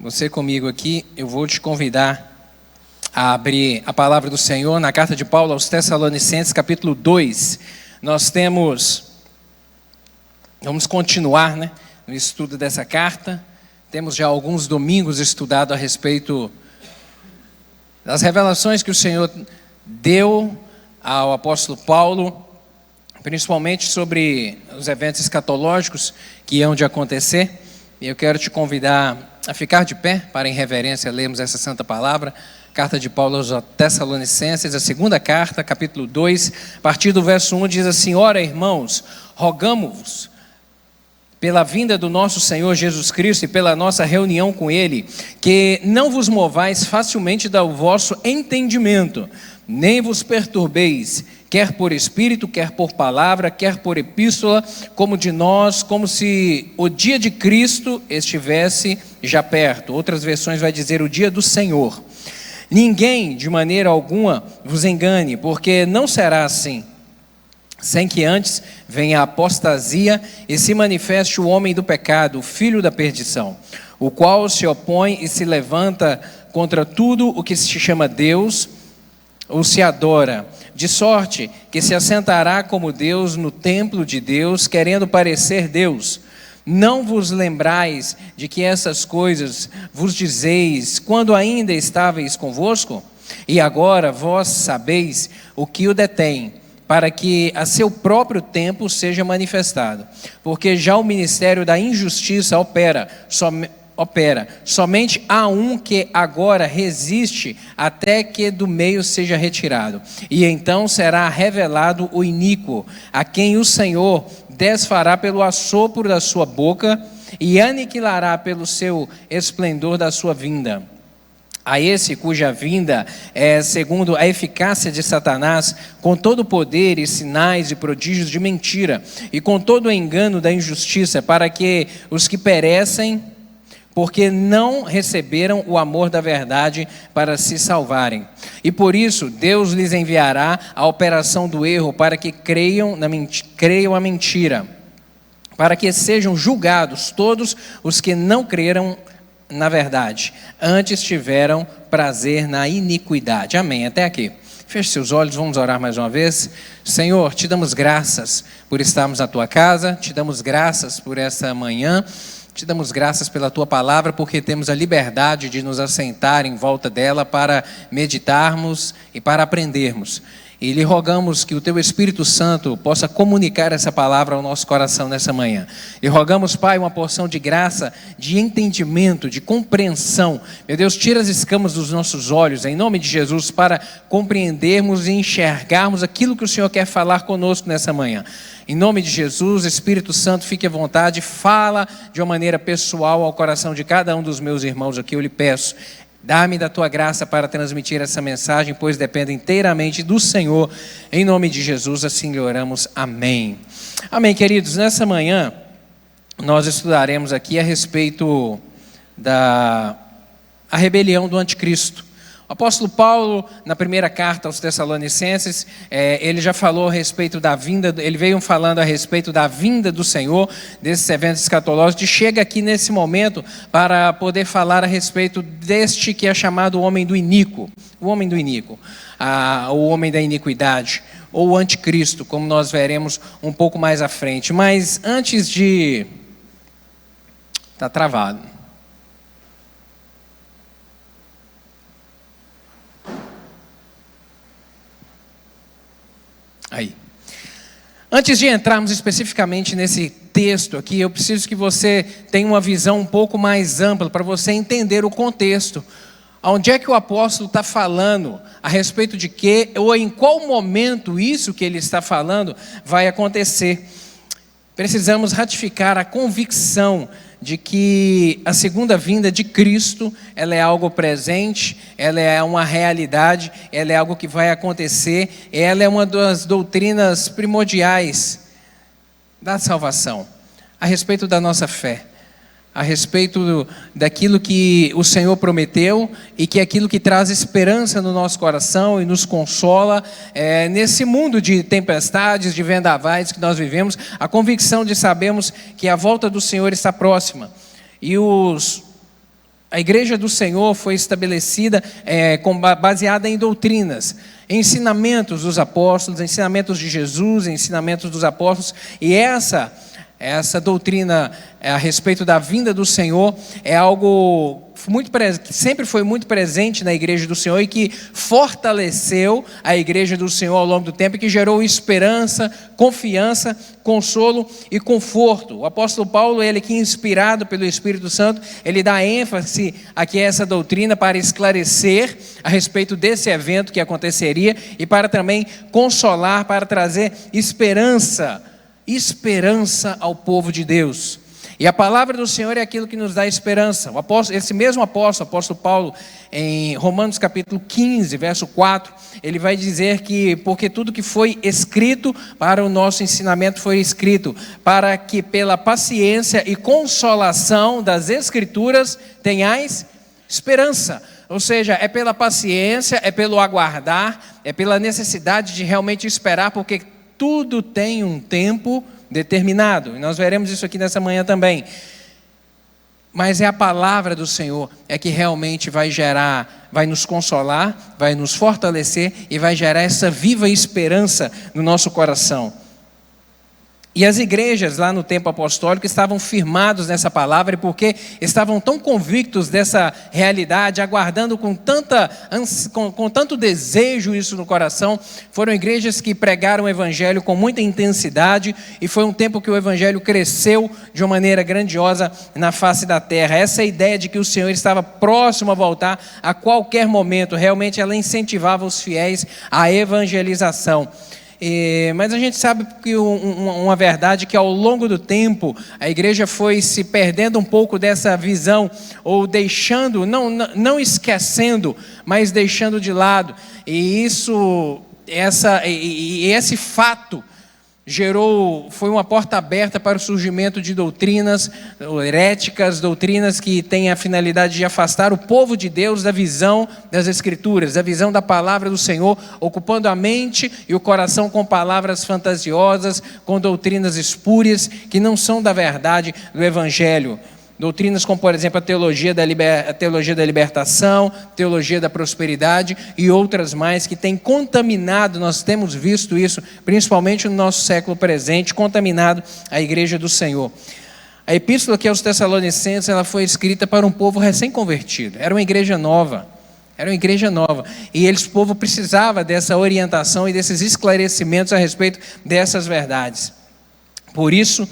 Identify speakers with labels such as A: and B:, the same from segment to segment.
A: Você comigo aqui, eu vou te convidar a abrir a palavra do Senhor na carta de Paulo aos Tessalonicenses, capítulo 2. Vamos continuar, no estudo dessa carta. Temos já alguns domingos estudado a respeito das revelações que o Senhor deu ao apóstolo Paulo, principalmente sobre os eventos escatológicos que iam de acontecer. E eu quero te convidar a ficar de pé para, em reverência, lermos essa santa palavra. Carta de Paulo aos Tessalonicenses, a segunda carta, capítulo 2, a partir do verso 1, diz assim: Ora, irmãos, rogamo-vos, pela vinda do nosso Senhor Jesus Cristo e pela nossa reunião com Ele, que não vos movais facilmente do vosso entendimento, nem vos perturbeis, quer por espírito, quer por palavra, quer por epístola, como de nós, como se o dia de Cristo estivesse já perto. Outras versões vai dizer o dia do Senhor. Ninguém, de maneira alguma, vos engane, porque não será assim, sem que antes venha a apostasia e se manifeste o homem do pecado, o filho da perdição, o qual se opõe e se levanta contra tudo o que se chama Deus ou se adora, de sorte que se assentará como Deus no templo de Deus, querendo parecer Deus. Não vos lembrais de que essas coisas vos dizeis quando ainda estáveis convosco? E agora vós sabeis o que o detém, para que a seu próprio tempo seja manifestado. Porque já o ministério da injustiça opera, somente há um que agora resiste até que do meio seja retirado. E então será revelado o iníquo, a quem o Senhor desfará pelo assopro da sua boca e aniquilará pelo seu esplendor da sua vinda. A esse cuja vinda é segundo a eficácia de Satanás, com todo o poder e sinais e prodígios de mentira, e com todo o engano da injustiça, para que os que perecem, porque não receberam o amor da verdade para se salvarem. E por isso Deus lhes enviará a operação do erro, para que creiam a mentira, para que sejam julgados todos os que não creram na verdade, antes tiveram prazer na iniquidade. Amém, até aqui. Feche seus olhos, vamos orar mais uma vez. Senhor, te damos graças por estarmos na tua casa, te damos graças por essa manhã, te damos graças pela tua palavra, porque temos a liberdade de nos assentar em volta dela para meditarmos e para aprendermos. E lhe rogamos que o teu Espírito Santo possa comunicar essa palavra ao nosso coração nessa manhã. E rogamos, Pai, uma porção de graça, de entendimento, de compreensão. Meu Deus, tira as escamas dos nossos olhos, em nome de Jesus, para compreendermos e enxergarmos aquilo que o Senhor quer falar conosco nessa manhã. Em nome de Jesus, Espírito Santo, fique à vontade, fala de uma maneira pessoal ao coração de cada um dos meus irmãos aqui, eu lhe peço. Dá-me da tua graça para transmitir essa mensagem, pois depende inteiramente do Senhor. Em nome de Jesus, assim lhe oramos. Amém. Amém, queridos. Nessa manhã, nós estudaremos aqui a respeito da rebelião do anticristo. O apóstolo Paulo, na primeira carta aos Tessalonicenses, ele já falou a respeito da vinda, ele veio falando a respeito da vinda do Senhor, desses eventos escatológicos, e chega aqui nesse momento para poder falar a respeito deste que é chamado o homem do iníquo, o homem da iniquidade, ou o anticristo, como nós veremos um pouco mais à frente. Mas antes de... Está travado. Aí. Antes de entrarmos especificamente nesse texto aqui, eu preciso que você tenha uma visão um pouco mais ampla para você entender o contexto. Onde é que o apóstolo está falando, a respeito de quê, ou em qual momento isso que ele está falando vai acontecer. Precisamos ratificar a convicção de que a segunda vinda de Cristo, ela é algo presente, ela é uma realidade, ela é algo que vai acontecer, ela é uma das doutrinas primordiais da salvação, a respeito da nossa fé, a respeito daquilo que o Senhor prometeu e que é aquilo que traz esperança no nosso coração e nos consola nesse mundo de tempestades, de vendavais que nós vivemos, a convicção de sabermos que a volta do Senhor está próxima e os A igreja do Senhor foi estabelecida baseada em doutrinas, ensinamentos dos apóstolos, ensinamentos de Jesus, ensinamentos dos apóstolos, e essa doutrina a respeito da vinda do Senhor é algo que sempre foi muito presente na igreja do Senhor e que fortaleceu a igreja do Senhor ao longo do tempo e que gerou esperança, confiança, consolo e conforto. O apóstolo Paulo, ele que inspirado pelo Espírito Santo, ele dá ênfase aqui a essa doutrina para esclarecer a respeito desse evento que aconteceria e para também consolar, para trazer esperança ao povo de Deus. E a palavra do Senhor é aquilo que nos dá esperança. Esse mesmo apóstolo Paulo, em Romanos capítulo 15, verso 4, ele vai dizer que porque tudo que foi escrito para o nosso ensinamento foi escrito, para que pela paciência e consolação das Escrituras tenhais esperança. Ou seja, é pela paciência, é pelo aguardar, é pela necessidade de realmente esperar, porque tudo tem um tempo determinado, e nós veremos isso aqui nessa manhã também. Mas é a palavra do Senhor que realmente vai nos consolar, vai nos fortalecer e vai gerar essa viva esperança no nosso coração. E as igrejas lá no tempo apostólico estavam firmados nessa palavra, e porque estavam tão convictos dessa realidade, aguardando com tanto desejo isso no coração, foram igrejas que pregaram o evangelho com muita intensidade, e foi um tempo que o evangelho cresceu de uma maneira grandiosa na face da terra. Essa ideia de que o Senhor estava próximo a voltar a qualquer momento, realmente ela incentivava os fiéis à evangelização. Mas a gente sabe que uma verdade que ao longo do tempo a igreja foi se perdendo um pouco dessa visão, ou deixando, não esquecendo, mas deixando de lado. E esse fato foi uma porta aberta para o surgimento de doutrinas heréticas, doutrinas que têm a finalidade de afastar o povo de Deus da visão das Escrituras, da visão da palavra do Senhor, ocupando a mente e o coração com palavras fantasiosas, com doutrinas espúrias que não são da verdade do Evangelho. Doutrinas como, por exemplo, a teologia da libertação, teologia da prosperidade e outras mais que têm contaminado, nós temos visto isso, principalmente no nosso século presente, contaminado a igreja do Senhor. A epístola aqui aos Tessalonicenses, ela foi escrita para um povo recém-convertido, era uma igreja nova, e o povo precisava dessa orientação e desses esclarecimentos a respeito dessas verdades. Por isso,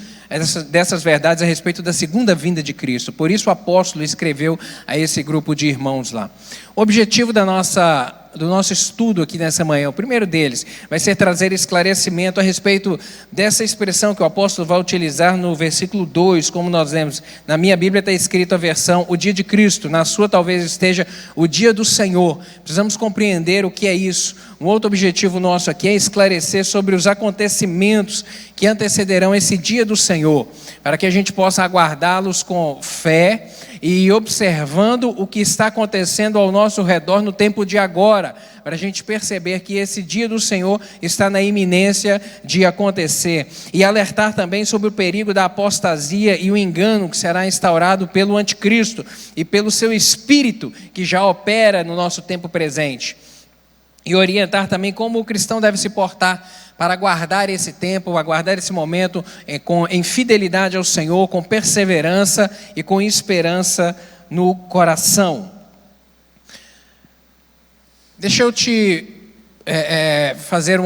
A: dessas verdades a respeito da segunda vinda de Cristo. Por isso o apóstolo escreveu a esse grupo de irmãos lá. O objetivo do nosso estudo aqui nessa manhã, o primeiro deles, vai ser trazer esclarecimento a respeito dessa expressão que o apóstolo vai utilizar no versículo 2, como nós lemos. Na minha Bíblia está escrito a versão, o dia de Cristo, na sua talvez esteja o dia do Senhor. Precisamos compreender o que é isso. Um outro objetivo nosso aqui é esclarecer sobre os acontecimentos que antecederão esse dia do Senhor, para que a gente possa aguardá-los com fé e observando o que está acontecendo ao nosso redor no tempo de agora, para a gente perceber que esse dia do Senhor está na iminência de acontecer, e alertar também sobre o perigo da apostasia e o engano que será instaurado pelo anticristo e pelo seu espírito que já opera no nosso tempo presente, e orientar também como o cristão deve se portar para aguardar esse tempo, aguardar esse momento em fidelidade ao Senhor, com perseverança e com esperança no coração. Deixa eu te fazer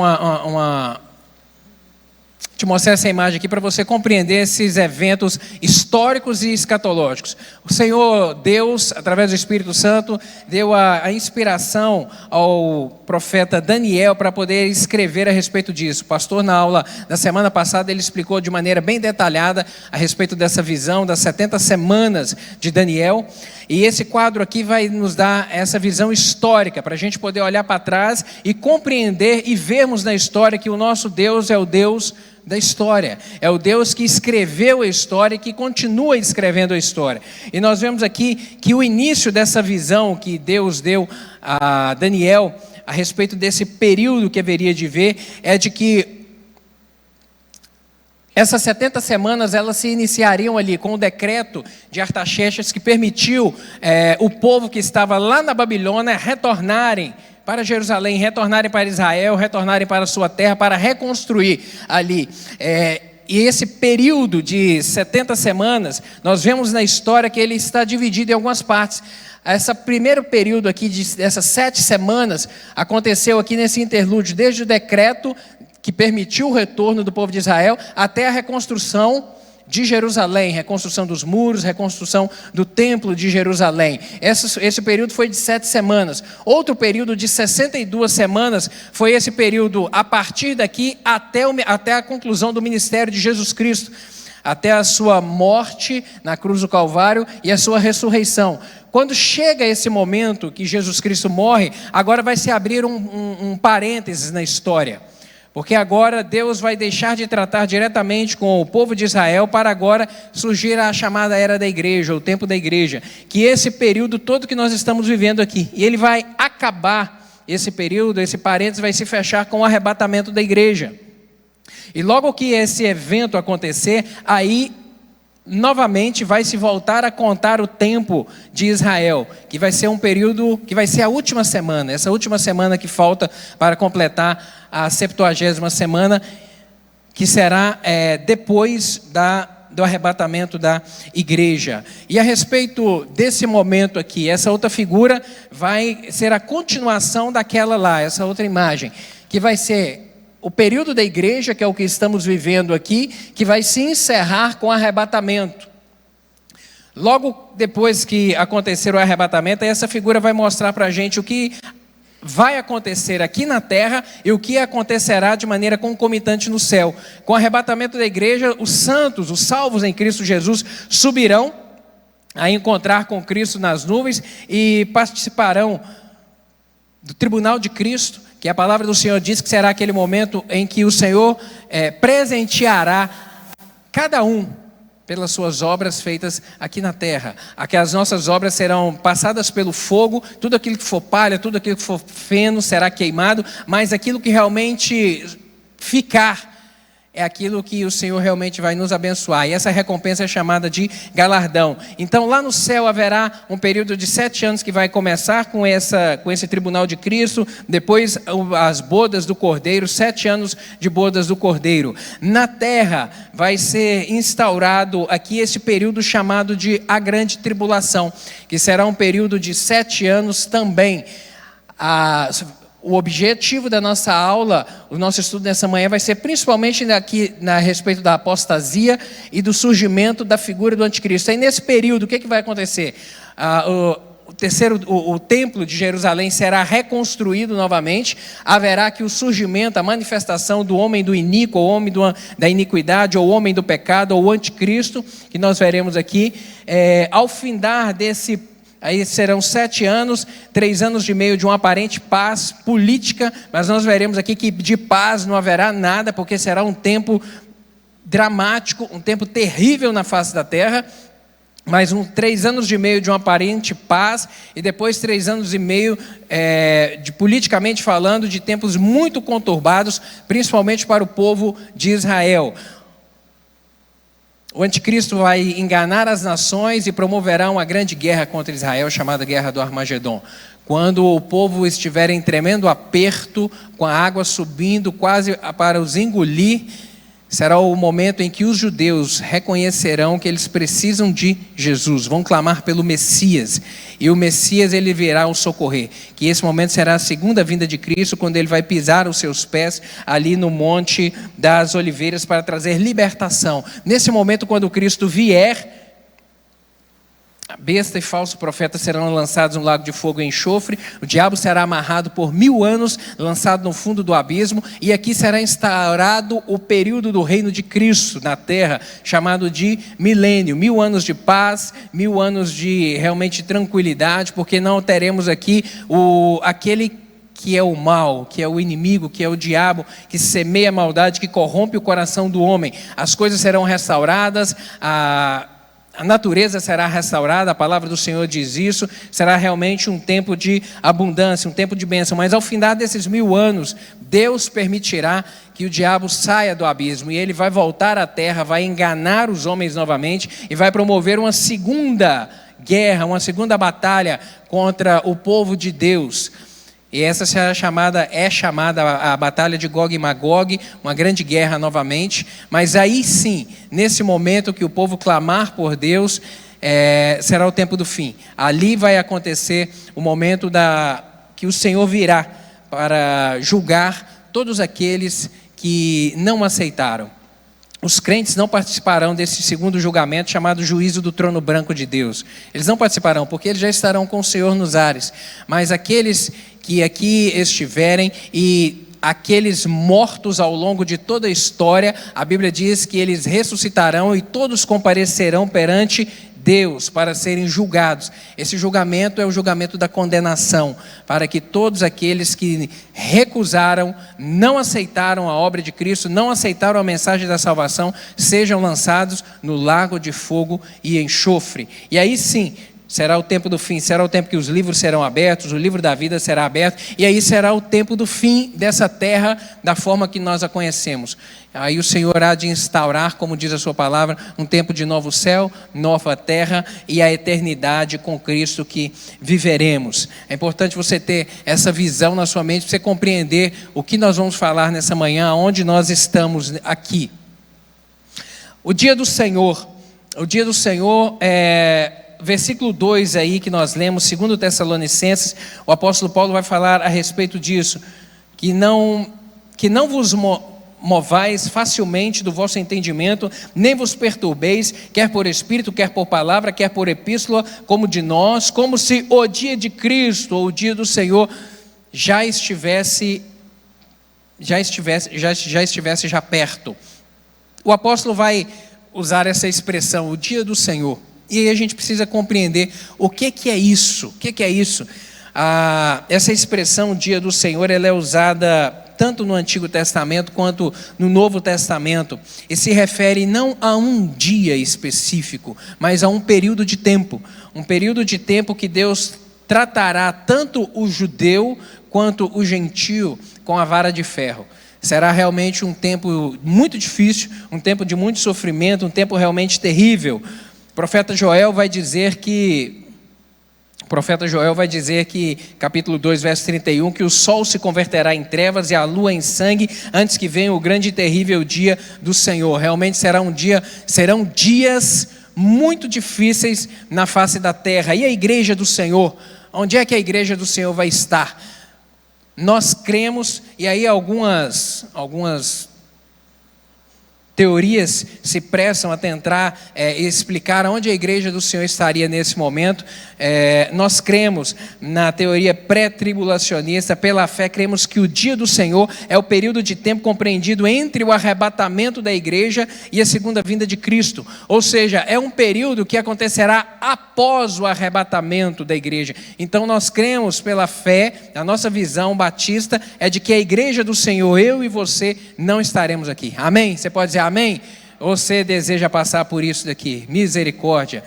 A: te mostrar essa imagem aqui para você compreender esses eventos históricos e escatológicos. O Senhor Deus, através do Espírito Santo, deu a inspiração ao profeta Daniel para poder escrever a respeito disso. O pastor, na aula da semana passada, ele explicou de maneira bem detalhada a respeito dessa visão das 70 semanas de Daniel. E esse quadro aqui vai nos dar essa visão histórica, para a gente poder olhar para trás e compreender e vermos na história que o nosso Deus é o Deus da história, é o Deus que escreveu a história e que continua escrevendo a história. E nós vemos aqui que o início dessa visão que Deus deu a Daniel a respeito desse período que haveria de ver é de que Essas 70 semanas, elas se iniciariam ali com o decreto de Artaxerxes, que permitiu o povo que estava lá na Babilônia retornarem para Jerusalém, retornarem para Israel, retornarem para a sua terra, para reconstruir ali. E esse período de 70 semanas, nós vemos na história que ele está dividido em algumas partes. Esse primeiro período aqui, dessas 7 semanas, aconteceu aqui nesse interlúdio, desde o decreto que permitiu o retorno do povo de Israel, até a reconstrução de Jerusalém, reconstrução dos muros, reconstrução do templo de Jerusalém. Esse período foi de 7 semanas. Outro período de 62 semanas foi esse período a partir daqui até a conclusão do ministério de Jesus Cristo, até a sua morte na cruz do Calvário e a sua ressurreição. Quando chega esse momento que Jesus Cristo morre, agora vai se abrir um parênteses na história. Porque agora Deus vai deixar de tratar diretamente com o povo de Israel para agora surgir a chamada era da igreja, o tempo da igreja. Que esse período todo que nós estamos vivendo aqui, e ele vai acabar esse período, esse parênteses vai se fechar com o arrebatamento da igreja. E logo que esse evento acontecer, aí novamente vai se voltar a contar o tempo de Israel, que vai ser um período, que vai ser a última semana, essa última semana que falta para completar a 70ª semana, que será depois do arrebatamento da igreja. E a respeito desse momento aqui, essa outra figura vai ser a continuação daquela lá, essa outra imagem, que vai ser o período da igreja, que é o que estamos vivendo aqui, que vai se encerrar com o arrebatamento. Logo depois que acontecer o arrebatamento, essa figura vai mostrar para a gente o que vai acontecer aqui na terra e o que acontecerá de maneira concomitante no céu. Com o arrebatamento da igreja, os santos, os salvos em Cristo Jesus, subirão a encontrar com Cristo nas nuvens e participarão do tribunal de Cristo, que a palavra do Senhor diz que será aquele momento em que o Senhor presenteará cada um pelas suas obras feitas aqui na terra. Aqui as nossas obras serão passadas pelo fogo, tudo aquilo que for palha, tudo aquilo que for feno será queimado, mas aquilo que realmente ficar é aquilo que o Senhor realmente vai nos abençoar. E essa recompensa é chamada de galardão. Então lá no céu haverá um período de 7 anos que vai começar com esse tribunal de Cristo, depois as bodas do Cordeiro, 7 anos de bodas do Cordeiro. Na terra vai ser instaurado aqui esse período chamado de a grande tribulação, que será um período de 7 anos também. O objetivo da nossa aula, o nosso estudo nessa manhã vai ser principalmente aqui a respeito da apostasia e do surgimento da figura do anticristo. Aí nesse período, o que vai acontecer? O templo de Jerusalém será reconstruído novamente, haverá aqui o surgimento, a manifestação do homem do iníquo, ou homem da iniquidade, ou homem do pecado, ou o anticristo, que nós veremos aqui. Ao findar desse aí serão 7 anos, 3 anos e meio de uma aparente paz política, mas nós veremos aqui que de paz não haverá nada, porque será um tempo dramático, um tempo terrível na face da terra, mas 3 anos e meio de uma aparente paz, e depois 3 anos e meio, politicamente falando, de tempos muito conturbados, principalmente para o povo de Israel. O anticristo vai enganar as nações e promoverá uma grande guerra contra Israel, chamada Guerra do Armagedon. Quando o povo estiver em tremendo aperto, com a água subindo quase para os engolir, será o momento em que os judeus reconhecerão que eles precisam de Jesus, vão clamar pelo Messias, e o Messias ele virá os socorrer, que esse momento será a segunda vinda de Cristo, quando ele vai pisar os seus pés ali no Monte das Oliveiras para trazer libertação. Nesse momento, quando Cristo vier, a besta e falso profeta serão lançados no lago de fogo e enxofre, o diabo será amarrado por 1000 anos, lançado no fundo do abismo, e aqui será instaurado o período do reino de Cristo na terra, chamado de milênio, 1000 anos de paz, 1000 anos de realmente tranquilidade, porque não teremos aqui aquele que é o mal, que é o inimigo, que é o diabo, que semeia a maldade, que corrompe o coração do homem. As coisas serão restauradas, A natureza será restaurada, a palavra do Senhor diz isso, será realmente um tempo de abundância, um tempo de bênção. Mas ao findar desses 1000 anos, Deus permitirá que o diabo saia do abismo e ele vai voltar à terra, vai enganar os homens novamente e vai promover uma segunda guerra, uma segunda batalha contra o povo de Deus. E essa será chamada a batalha de Gog e Magog, uma grande guerra novamente. Mas aí sim, nesse momento que o povo clamar por Deus, será o tempo do fim. Ali vai acontecer o momento que o Senhor virá para julgar todos aqueles que não aceitaram. Os crentes não participarão desse segundo julgamento chamado juízo do trono branco de Deus. Eles não participarão porque eles já estarão com o Senhor nos ares. Mas aqueles que aqui estiverem e aqueles mortos ao longo de toda a história, a Bíblia diz que eles ressuscitarão e todos comparecerão perante Deus para serem julgados. Esse julgamento é o julgamento da condenação, para que todos aqueles que recusaram, não aceitaram a obra de Cristo, não aceitaram a mensagem da salvação, sejam lançados no lago de fogo e enxofre. E aí sim, será o tempo do fim, será o tempo que os livros serão abertos, o livro da vida será aberto, e aí será o tempo do fim dessa terra da forma que nós a conhecemos. Aí o Senhor há de instaurar, como diz a sua palavra, um tempo de novo céu, nova terra e a eternidade com Cristo que viveremos. É importante você ter essa visão na sua mente, para você compreender o que nós vamos falar nessa manhã, onde nós estamos aqui. O dia do Senhor versículo 2 aí que nós lemos, 2 Tessalonicenses, o apóstolo Paulo vai falar a respeito disso, que não vos movais facilmente do vosso entendimento, nem vos perturbeis, quer por espírito, quer por palavra, quer por epístola, como de nós, como se o dia de Cristo, ou o dia do Senhor, já estivesse perto. O apóstolo vai usar essa expressão, o dia do Senhor. E aí a gente precisa compreender o que é isso. O que é isso? Essa expressão, dia do Senhor, ela é usada tanto no Antigo Testamento quanto no Novo Testamento. E se refere não a um dia específico, mas a um período de tempo. Um período de tempo que Deus tratará tanto o judeu quanto o gentio com a vara de ferro. Será realmente um tempo muito difícil, um tempo de muito sofrimento, um tempo realmente terrível. O profeta Joel vai dizer que, capítulo 2, verso 31, que o sol se converterá em trevas e a lua em sangue, antes que venha o grande e terrível dia do Senhor. Realmente serão dias muito difíceis na face da terra. E a igreja do Senhor? Onde é que a igreja do Senhor vai estar? Nós cremos, e aí algumas teorias se prestam a tentar explicar onde a igreja do Senhor estaria nesse momento. Nós cremos na teoria pré-tribulacionista, pela fé cremos que o dia do Senhor é o período de tempo compreendido entre o arrebatamento da igreja e a segunda vinda de Cristo. Ou seja, é um período que acontecerá após o arrebatamento da igreja. Então nós cremos pela fé, a nossa visão batista é de que a igreja do Senhor, eu e você, não estaremos aqui. Amém? Você pode dizer amém? Você deseja passar por isso daqui? Misericórdia.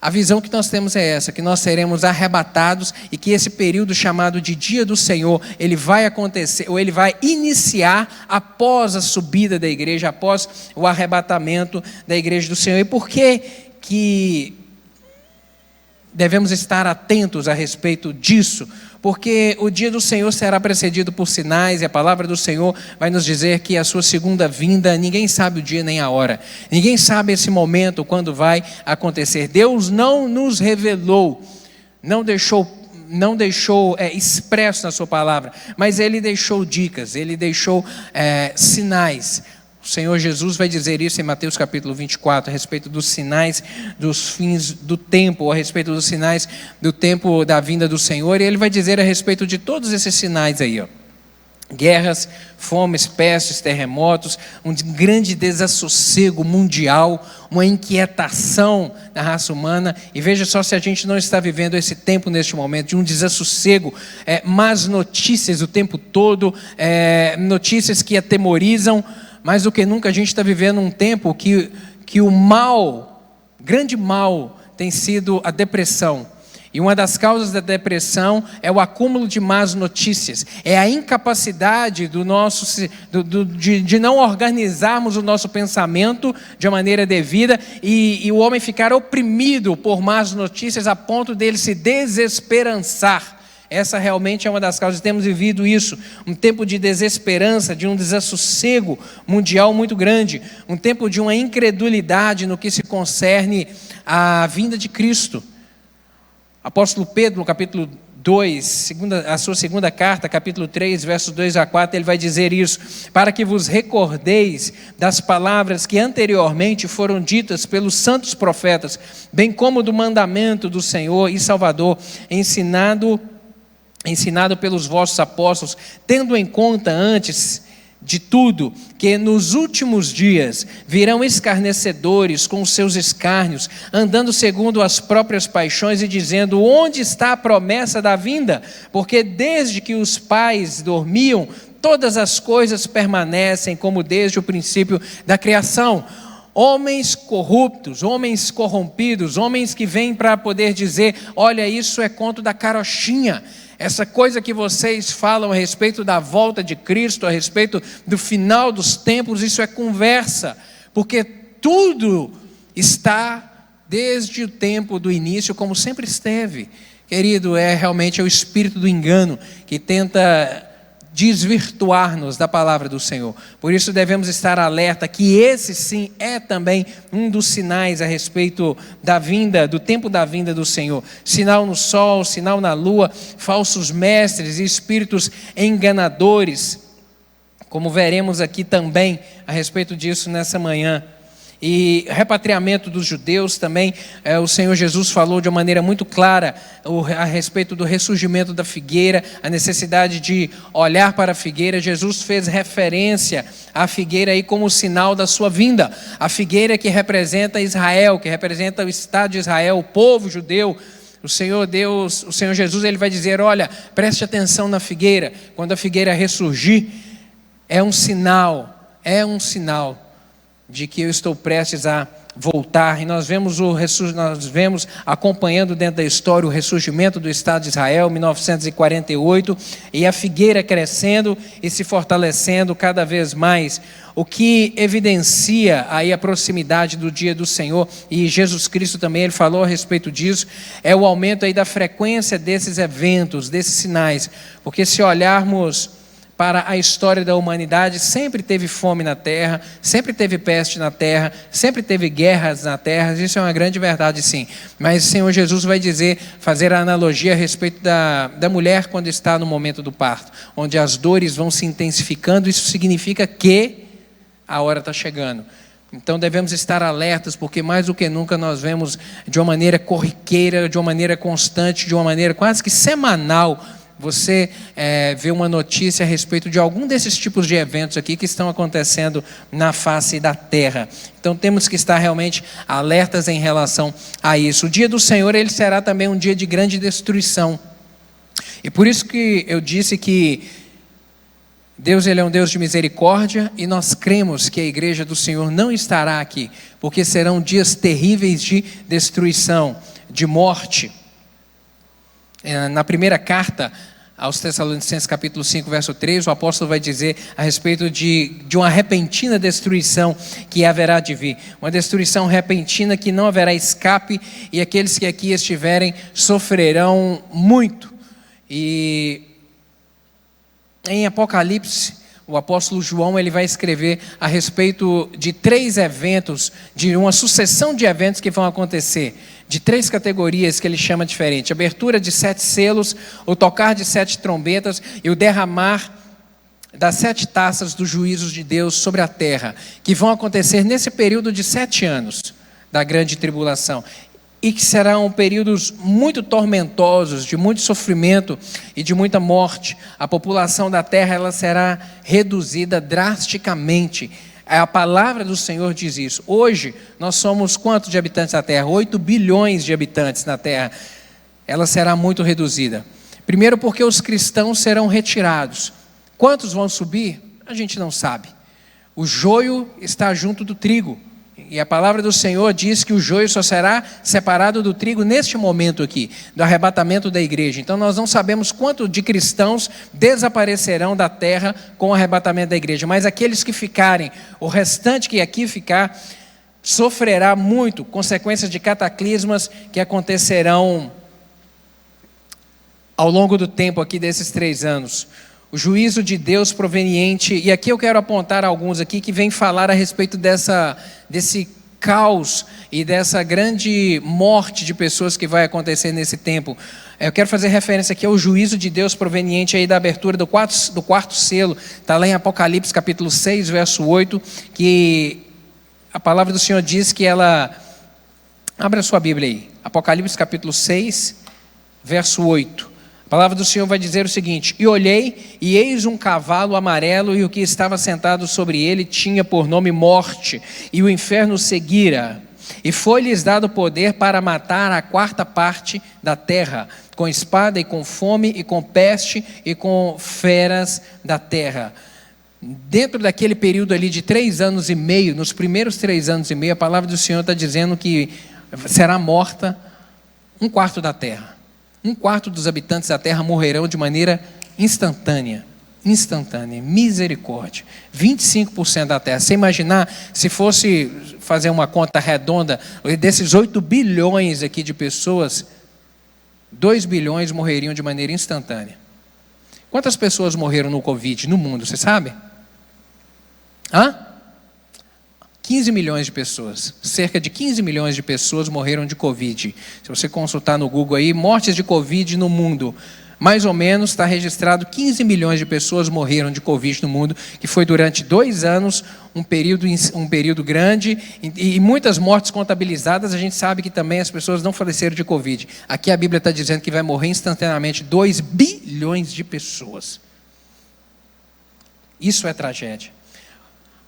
A: A visão que nós temos é essa, que nós seremos arrebatados e que esse período chamado de dia do Senhor, ele vai acontecer, ou ele vai iniciar após a subida da igreja, após o arrebatamento da igreja do Senhor. E por que devemos estar atentos a respeito disso? Porque o dia do Senhor será precedido por sinais, e a palavra do Senhor vai nos dizer que a sua segunda vinda, ninguém sabe o dia nem a hora, ninguém sabe esse momento, quando vai acontecer. Deus não nos revelou, não deixou expresso na sua palavra, mas Ele deixou dicas, Ele deixou sinais. O Senhor Jesus vai dizer isso em Mateus capítulo 24, a respeito dos sinais dos fins do tempo, ou a respeito dos sinais do tempo da vinda do Senhor, e Ele vai dizer a respeito de todos esses sinais aí, guerras, fomes, pestes, terremotos, um grande desassossego mundial, uma inquietação da raça humana. E veja só se a gente não está vivendo esse tempo neste momento de um desassossego, más notícias o tempo todo, notícias que atemorizam. Mais do que nunca a gente está vivendo um tempo que o mal grande mal tem sido a depressão. E uma das causas da depressão é o acúmulo de más notícias, é a incapacidade de não organizarmos o nosso pensamento de uma maneira devida e o homem ficar oprimido por más notícias a ponto dele se desesperançar. Essa realmente é uma das causas. Temos vivido isso, um tempo de desesperança, de um desassossego mundial muito grande, um tempo de uma incredulidade no que se concerne à vinda de Cristo. Apóstolo Pedro, no capítulo 2, a sua segunda carta, capítulo 3, versos 2 a 4, ele vai dizer isso: para que vos recordeis das palavras que anteriormente foram ditas pelos santos profetas, bem como do mandamento do Senhor e Salvador, ensinado pelos vossos apóstolos, tendo em conta antes de tudo, que nos últimos dias virão escarnecedores com os seus escárnios, andando segundo as próprias paixões e dizendo: onde está a promessa da vinda? Porque desde que os pais dormiam, todas as coisas permanecem como desde o princípio da criação. Homens corruptos, homens corrompidos, homens que vêm para poder dizer: olha, isso é conto da carochinha. Essa coisa que vocês falam a respeito da volta de Cristo, a respeito do final dos tempos, isso é conversa, porque tudo está desde o tempo do início como sempre esteve. Querido, realmente o espírito do engano que tenta desvirtuar-nos da palavra do Senhor. Por isso devemos estar alerta que esse sim é também um dos sinais a respeito da vinda, do tempo da vinda do Senhor. Sinal no sol, sinal na lua, falsos mestres e espíritos enganadores, como veremos aqui também a respeito disso nessa manhã. E repatriamento dos judeus também, o Senhor Jesus falou de uma maneira muito clara a respeito do ressurgimento da figueira, a necessidade de olhar para a figueira. Jesus fez referência à figueira aí como sinal da sua vinda. A figueira que representa Israel, que representa o Estado de Israel, o povo judeu. O Senhor Deus, o Senhor Jesus, ele vai dizer: olha, preste atenção na figueira. Quando a figueira ressurgir, é um sinal de que eu estou prestes a voltar. E nós vemos acompanhando dentro da história o ressurgimento do Estado de Israel, 1948, e a figueira crescendo e se fortalecendo cada vez mais, o que evidencia aí a proximidade do dia do Senhor. E Jesus Cristo também, ele falou a respeito disso, é o aumento aí da frequência desses eventos, desses sinais, porque se olharmos para a história da humanidade, sempre teve fome na terra, sempre teve peste na terra, sempre teve guerras na terra. Isso é uma grande verdade, sim. Mas o Senhor Jesus vai fazer a analogia a respeito da mulher quando está no momento do parto, onde as dores vão se intensificando. Isso significa que a hora está chegando. Então devemos estar alertas, porque mais do que nunca nós vemos de uma maneira corriqueira, de uma maneira constante, de uma maneira quase que semanal, você vê uma notícia a respeito de algum desses tipos de eventos aqui que estão acontecendo na face da terra. Então temos que estar realmente alertas em relação a isso. O dia do Senhor, ele será também um dia de grande destruição. E por isso que eu disse que Deus, ele é um Deus de misericórdia, e nós cremos que a igreja do Senhor não estará aqui, porque serão dias terríveis de destruição, de morte. Na primeira carta aos Tessalonicenses, capítulo 5, verso 3, o apóstolo vai dizer a respeito de uma repentina destruição que haverá de vir. Uma destruição repentina que não haverá escape, e aqueles que aqui estiverem sofrerão muito. E em Apocalipse, o apóstolo João, ele vai escrever a respeito de 3 eventos, de uma sucessão de eventos que vão acontecer, de 3 categorias que ele chama diferente: abertura de 7 selos, o tocar de 7 trombetas e o derramar das 7 taças dos juízos de Deus sobre a terra, que vão acontecer nesse período de 7 anos da grande tribulação, e que serão períodos muito tormentosos, de muito sofrimento e de muita morte. A população da terra, ela será reduzida drasticamente. A palavra do Senhor diz isso. Hoje, nós somos quantos de habitantes da terra? 8 bilhões de habitantes na terra. Ela será muito reduzida. Primeiro porque os cristãos serão retirados. Quantos vão subir? A gente não sabe. O joio está junto do trigo. E a palavra do Senhor diz que o joio só será separado do trigo neste momento aqui, do arrebatamento da igreja. Então nós não sabemos quanto de cristãos desaparecerão da terra com o arrebatamento da igreja. Mas aqueles que ficarem, o restante que aqui ficar, sofrerá muito consequências de cataclismas que acontecerão ao longo do tempo aqui desses 3 anos. O juízo de Deus proveniente, e aqui eu quero apontar alguns aqui que vêm falar a respeito desse caos e dessa grande morte de pessoas que vai acontecer nesse tempo. Eu quero fazer referência aqui ao juízo de Deus proveniente aí da abertura do quarto selo, está lá em Apocalipse capítulo 6, verso 8, que a palavra do Senhor diz que ela... Abra a sua Bíblia aí, Apocalipse capítulo 6, verso 8. A palavra do Senhor vai dizer o seguinte: e olhei, e eis um cavalo amarelo, e o que estava sentado sobre ele tinha por nome Morte, e o inferno seguira. E foi-lhes dado poder para matar a 4ª parte da terra, com espada e com fome e com peste e com feras da terra. Dentro daquele período ali de 3 anos e meio, nos primeiros 3 anos e meio, a palavra do Senhor está dizendo que será morta 1/4 da terra. 1/4 dos habitantes da terra morrerão de maneira instantânea. Misericórdia. 25% da terra. Você imaginar, se fosse fazer uma conta redonda, desses 8 bilhões aqui de pessoas, 2 bilhões morreriam de maneira instantânea. Quantas pessoas morreram no Covid no mundo, você sabe? 15 milhões de pessoas, cerca de 15 milhões de pessoas morreram de Covid. Se você consultar no Google aí, mortes de Covid no mundo, mais ou menos está registrado 15 milhões de pessoas morreram de Covid no mundo, que foi durante 2 anos, um período grande, e muitas mortes contabilizadas. A gente sabe que também as pessoas não faleceram de Covid. Aqui a Bíblia está dizendo que vai morrer instantaneamente 2 bilhões de pessoas. Isso é tragédia.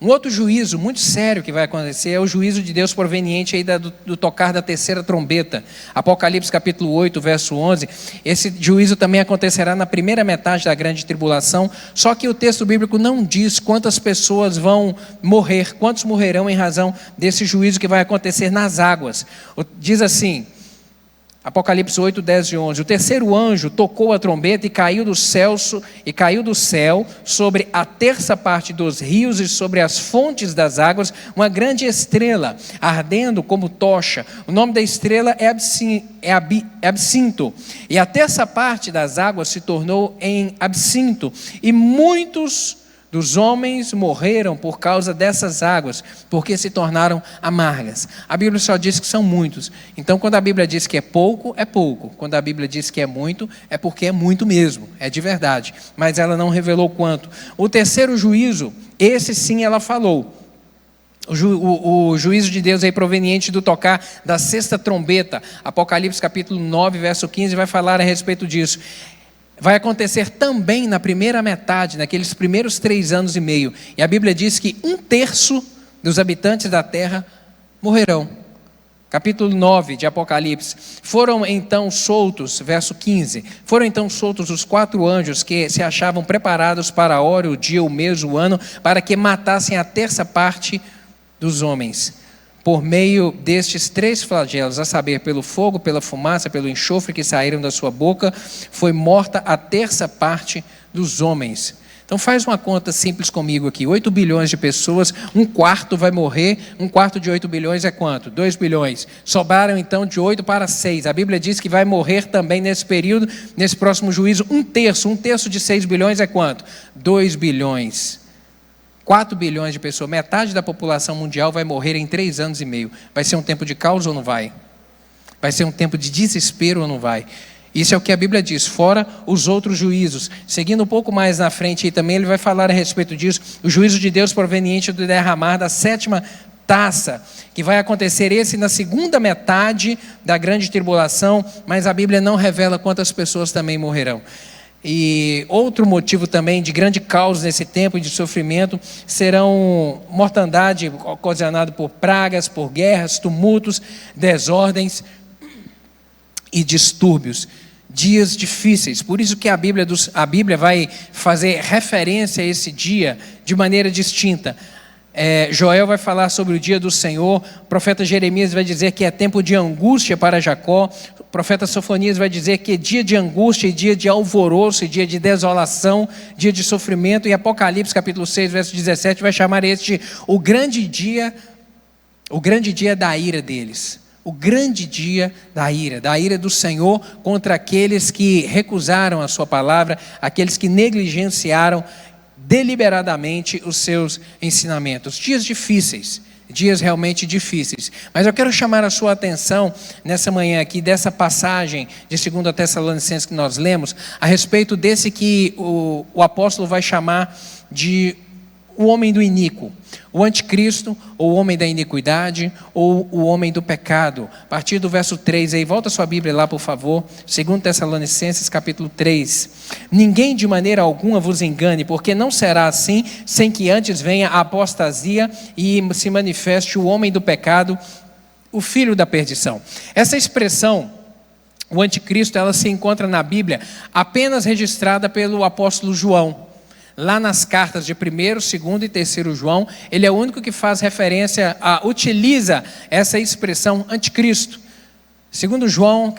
A: Um outro juízo muito sério que vai acontecer é o juízo de Deus proveniente aí do tocar da 3ª trombeta. Apocalipse capítulo 8, verso 11. Esse juízo também acontecerá na primeira metade da grande tribulação, só que o texto bíblico não diz quantas pessoas vão morrer, quantos morrerão em razão desse juízo que vai acontecer nas águas. Diz assim, Apocalipse 8, 10 e 11. O 3º anjo tocou a trombeta e caiu do céu sobre a 3ª parte dos rios e sobre as fontes das águas uma grande estrela, ardendo como tocha. O nome da estrela é Absinto. E a 3ª parte das águas se tornou em absinto. E muitos dos homens morreram por causa dessas águas, porque se tornaram amargas. A Bíblia só diz que são muitos. Então, quando a Bíblia diz que é pouco, é pouco. Quando a Bíblia diz que é muito, é porque é muito mesmo. É de verdade. Mas ela não revelou quanto. O 3º juízo, esse sim ela falou. O juízo de Deus aí proveniente do tocar da 6ª trombeta. Apocalipse capítulo 9, verso 15, vai falar a respeito disso. Vai acontecer também na primeira metade, naqueles primeiros 3 anos e meio. E a Bíblia diz que 1/3 dos habitantes da terra morrerão. Capítulo 9 de Apocalipse. Foram então soltos, verso 15. Foram então soltos os 4 anjos que se achavam preparados para a hora, o dia, o mês, o ano, para que matassem a 1/3 parte dos homens. Por meio destes 3 flagelos, a saber, pelo fogo, pela fumaça, pelo enxofre que saíram da sua boca, foi morta a 1/3 parte dos homens. Então faz uma conta simples comigo aqui, 8 bilhões de pessoas, 1/4 vai morrer, 1/4 de 8 bilhões é quanto? 2 bilhões. Sobraram então de 8 para 6. A Bíblia diz que vai morrer também nesse período, nesse próximo juízo, 1/3 de 6 bilhões é quanto? 2 bilhões. 4 bilhões de pessoas, metade da população mundial vai morrer em 3 anos e meio. Vai ser um tempo de caos ou não vai? Vai ser um tempo de desespero ou não vai? Isso é o que a Bíblia diz, fora os outros juízos. Seguindo um pouco mais na frente aí também, ele vai falar a respeito disso, o juízo de Deus proveniente do derramar da 7ª taça, que vai acontecer esse na segunda metade da grande tribulação, mas a Bíblia não revela quantas pessoas também morrerão. E outro motivo também de grande caos nesse tempo de sofrimento serão mortandade ocasionada por pragas, por guerras, tumultos, desordens e distúrbios. Dias difíceis. Por isso que a Bíblia vai fazer referência a esse dia de maneira distinta. Joel vai falar sobre o dia do Senhor, o profeta Jeremias vai dizer que é tempo de angústia para Jacó, o profeta Sofonias vai dizer que é dia de angústia, e dia de alvoroço, e dia de desolação, dia de sofrimento, e Apocalipse capítulo 6, verso 17 vai chamar este o grande dia da ira deles. O grande dia da ira do Senhor contra aqueles que recusaram a sua palavra, aqueles que negligenciaram deliberadamente os seus ensinamentos. Dias difíceis, dias realmente difíceis. Mas eu quero chamar a sua atenção nessa manhã aqui, dessa passagem de 2 Tessalonicenses que nós lemos, a respeito desse que o apóstolo vai chamar de o homem do iníquo, o anticristo, ou o homem da iniquidade, ou o homem do pecado. A partir do verso 3 aí, volta sua Bíblia lá por favor, 2 Tessalonicenses capítulo 3. Ninguém de maneira alguma vos engane, porque não será assim, sem que antes venha a apostasia e se manifeste o homem do pecado, o filho da perdição. Essa expressão, o anticristo, ela se encontra na Bíblia apenas registrada pelo apóstolo João. Lá nas cartas de 1º, 2º e 3º João, ele é o único que faz referência, utiliza essa expressão anticristo. 2 João,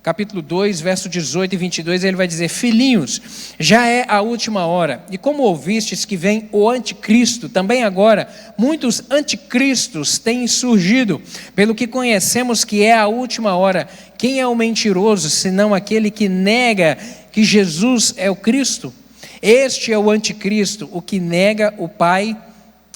A: capítulo 2, verso 18 e 22, ele vai dizer: filhinhos, já é a última hora, e como ouvistes que vem o anticristo, também agora muitos anticristos têm surgido, pelo que conhecemos que é a última hora. Quem é o mentiroso, senão aquele que nega que Jesus é o Cristo? Este é o anticristo, o que nega o Pai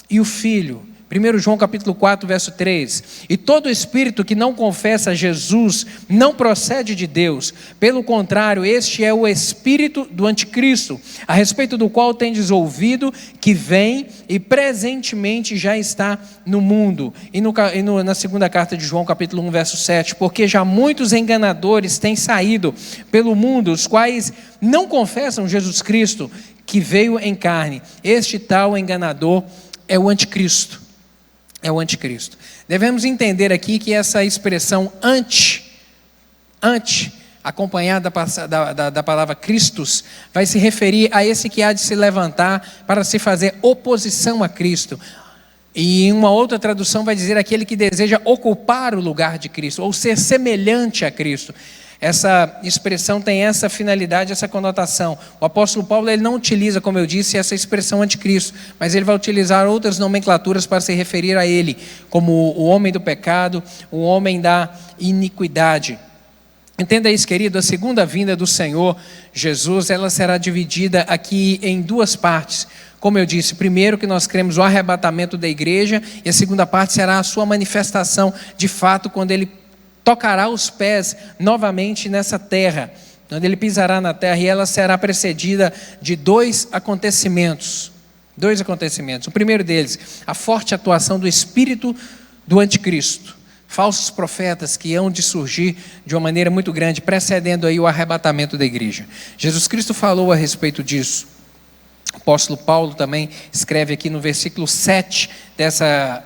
A: e o Filho. 1 João capítulo 4, verso 3. E todo espírito que não confessa Jesus não procede de Deus. Pelo contrário, este é o espírito do anticristo, a respeito do qual tendes ouvido que vem e presentemente já está no mundo. E na segunda carta de João capítulo 1, verso 7. Porque já muitos enganadores têm saído pelo mundo, os quais não confessam Jesus Cristo, que veio em carne. Este tal enganador é o anticristo. É o anticristo. Devemos entender aqui que essa expressão anti, acompanhada da palavra Christus, vai se referir a esse que há de se levantar para se fazer oposição a Cristo. E em uma outra tradução vai dizer aquele que deseja ocupar o lugar de Cristo, ou ser semelhante a Cristo. Essa expressão tem essa finalidade, essa conotação. O apóstolo Paulo, ele não utiliza, como eu disse, essa expressão anticristo, mas ele vai utilizar outras nomenclaturas para se referir a ele, como o homem do pecado, o homem da iniquidade. Entenda isso, querido, a segunda vinda do Senhor Jesus, ela será dividida aqui em duas partes. Como eu disse, primeiro que nós cremos o arrebatamento da igreja, e a segunda parte será a sua manifestação de fato, quando ele tocará os pés novamente nessa terra, onde ele pisará na terra, e ela será precedida de dois acontecimentos. O primeiro deles, a forte atuação do espírito do anticristo, falsos profetas que hão de surgir de uma maneira muito grande, precedendo aí o arrebatamento da igreja. Jesus Cristo falou a respeito disso. O apóstolo Paulo também escreve aqui no versículo 7 dessa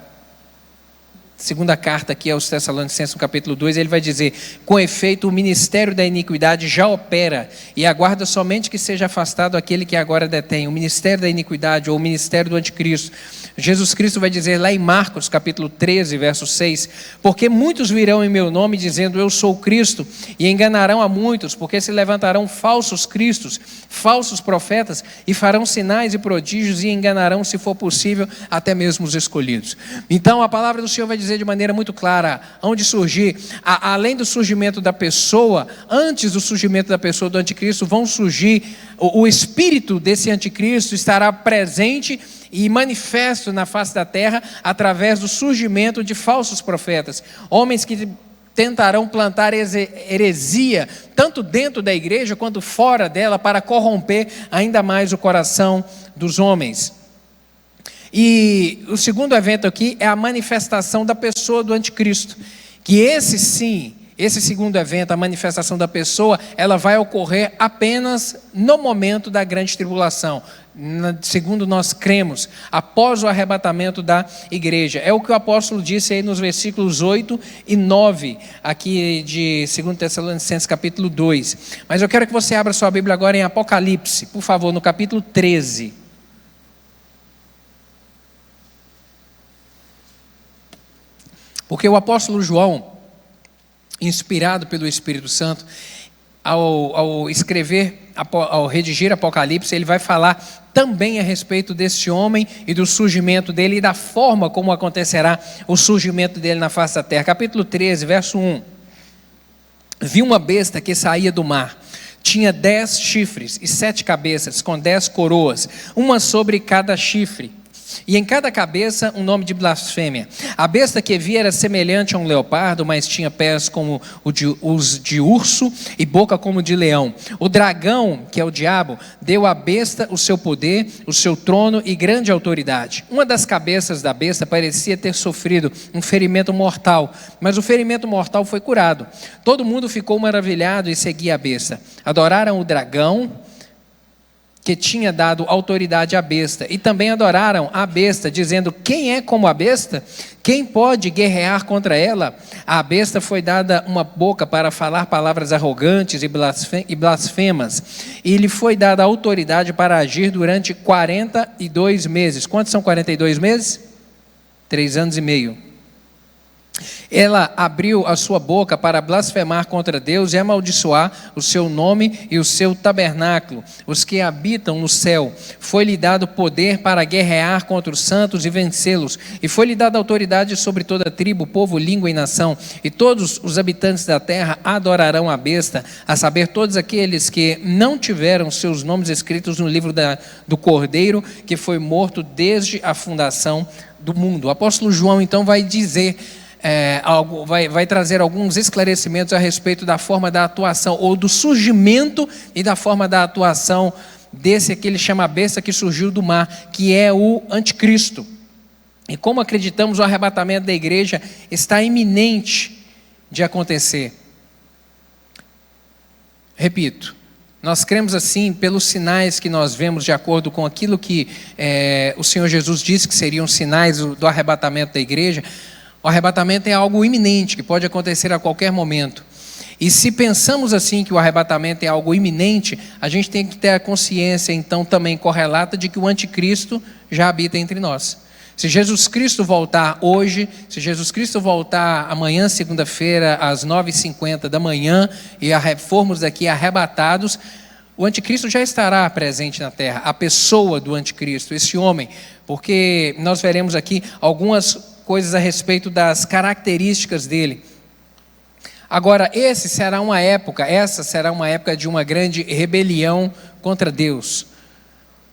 A: segunda carta aqui aos Tessalonicenses, no capítulo 2, ele vai dizer: com efeito o ministério da iniquidade já opera, e aguarda somente que seja afastado aquele que agora detém. O ministério da iniquidade, ou o ministério do anticristo. Jesus Cristo vai dizer lá em Marcos capítulo 13, verso 6, porque muitos virão em meu nome dizendo eu sou o Cristo, e enganarão a muitos, porque se levantarão falsos cristos, falsos profetas, e farão sinais e prodígios, e enganarão, se for possível, até mesmo os escolhidos. Então a palavra do Senhor vai dizer de maneira muito clara, onde surgir, além do surgimento da pessoa, antes do surgimento da pessoa do anticristo, vão surgir, o espírito desse anticristo estará presente e manifesto na face da terra, através do surgimento de falsos profetas, homens que tentarão plantar heresia, tanto dentro da igreja, quanto fora dela, para corromper ainda mais o coração dos homens. E o segundo evento aqui é a manifestação da pessoa do anticristo, que esse segundo evento, a manifestação da pessoa, ela vai ocorrer apenas no momento da grande tribulação, segundo nós cremos, após o arrebatamento da igreja. É o que o apóstolo disse aí nos versículos 8 e 9, aqui de 2 Tessalonicenses capítulo 2. Mas eu quero que você abra sua Bíblia agora em Apocalipse, por favor, no capítulo 13. Porque o apóstolo João, inspirado pelo Espírito Santo, ao escrever, ao redigir Apocalipse, ele vai falar também a respeito desse homem e do surgimento dele e da forma como acontecerá o surgimento dele na face da terra. Capítulo 13, verso 1. Vi uma besta que saía do mar. Tinha 10 chifres e 7 cabeças, com 10 coroas, uma sobre cada chifre. E em cada cabeça um nome de blasfêmia. A besta que vi era semelhante a um leopardo, mas tinha pés como os de urso e boca como de leão. O dragão, que é o diabo, deu à besta o seu poder, o seu trono e grande autoridade. Uma das cabeças da besta parecia ter sofrido um ferimento mortal, mas o ferimento mortal foi curado. Todo mundo ficou maravilhado e seguia a besta. Adoraram o dragão, que tinha dado autoridade à besta, e também adoraram a besta, dizendo: quem é como a besta? Quem pode guerrear contra ela? A besta foi dada uma boca para falar palavras arrogantes e blasfemas, e lhe foi dada autoridade para agir durante 42 meses. Quantos são 42 meses? 3 anos e meio. Ela abriu a sua boca para blasfemar contra Deus e amaldiçoar o seu nome e o seu tabernáculo, os que habitam no céu. Foi-lhe dado poder para guerrear contra os santos e vencê-los. E foi-lhe dada autoridade sobre toda tribo, povo, língua e nação. E todos os habitantes da terra adorarão a besta, a saber, todos aqueles que não tiveram seus nomes escritos no livro do Cordeiro, que foi morto desde a fundação do mundo. O apóstolo João então vai dizer... vai trazer alguns esclarecimentos a respeito da forma da atuação, ou do surgimento e da forma da atuação desse que ele chama a besta que surgiu do mar, que é o anticristo. E como acreditamos, o arrebatamento da igreja está iminente de acontecer. Repito, nós cremos assim pelos sinais que nós vemos, de acordo com aquilo que o Senhor Jesus disse que seriam sinais do arrebatamento da igreja. O arrebatamento é algo iminente, que pode acontecer a qualquer momento. E se pensamos assim que o arrebatamento é algo iminente, a gente tem que ter a consciência, então, também correlata de que o anticristo já habita entre nós. Se Jesus Cristo voltar hoje, se Jesus Cristo voltar amanhã, segunda-feira, às 9h50 da manhã, e formos daqui arrebatados, o anticristo já estará presente na terra, a pessoa do anticristo, esse homem, porque nós veremos aqui algumas coisas a respeito das características dele. Agora, essa será uma época de uma grande rebelião contra Deus.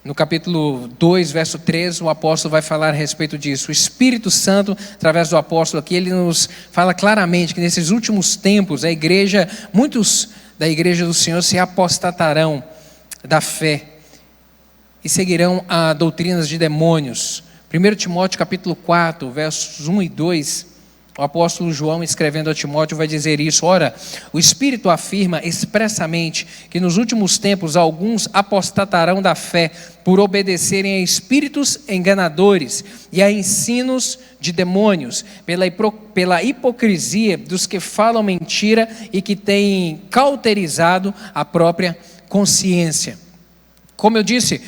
A: No capítulo 2, verso 3, o apóstolo vai falar a respeito disso. O Espírito Santo, através do apóstolo aqui, ele nos fala claramente que nesses últimos tempos, muitos da igreja do Senhor se apostatarão da fé e seguirão a doutrinas de demônios. 1 Timóteo capítulo 4, versos 1 e 2, o apóstolo João, escrevendo a Timóteo, vai dizer isso: ora, o Espírito afirma expressamente que nos últimos tempos alguns apostatarão da fé por obedecerem a espíritos enganadores e a ensinos de demônios, pela hipocrisia dos que falam mentira e que têm cauterizado a própria consciência. Como eu disse,